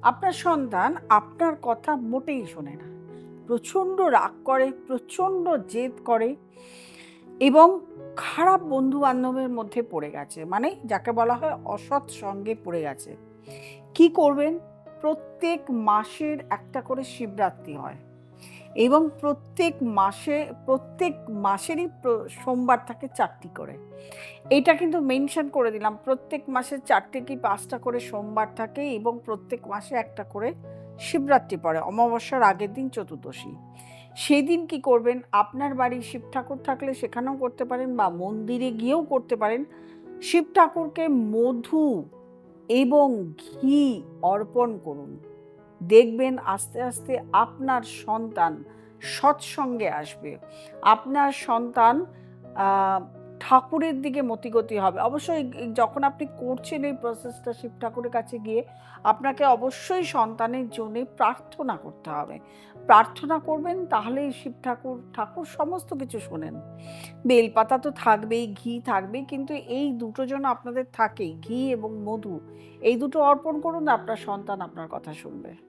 আপনার সন্তান আপনার কথা মোটেই শোনে না। প্রচণ্ড রাগ করে, প্রচণ্ড জেদ করে এবং খারাপ বন্ধু-বান্ধবের মধ্যে পড়ে গেছে। মানে যাকে বলা হয় অসৎ সঙ্গে পড়ে গেছে। কি করবেন? প্রত্যেক মাসের একটা করে শিবরাত্রি হয় এবং প্রত্যেক মাসেরই সোমবার থাকে ৪ টি করে। এইটা কিন্তু মেনশন করে দিলাম। প্রত্যেক মাসে ৪ টে কি ৫ টা করে সোমবার থাকে এবং প্রত্যেক মাসে একটা করে শিবরাত্রি পড়ে। অমাবস্যার আগের দিন চতুর্দশী। সেদিন কি করবেন? আপনার বাড়ির শিব ঠাকুর থাকলে সেখানেও করতে পারেন বা মন্দিরে গিয়েও করতে পারেন। শিব ঠাকুরকে মধু এবং ঘি অর্পণ করুন। দেখবেন আস্তে, আস্তে আপনার সন্তান সৎসঙ্গে আসবে। আপনার সন্তান আ ঠাকুরের দিকে মতিগতি হবে। অবশ্যই যখন আপনি করছেন এই প্রসেসটা শিব ঠাকুরের কাছে গিয়ে, আপনাকে অবশ্যই সন্তানের জন্যে প্রার্থনা করতে হবে। প্রার্থনা করবেন তাহলেই শিব ঠাকুর সমস্ত কিছু শোনেন। বেলপাতা তো থাকবেই, ঘি থাকবেই, কিন্তু এই দুটো যেন আপনাদের থাকেই, ঘি এবং মধু। এই দুটো অর্পণ করুন, আপনার সন্তান আপনার কথা শুনবে।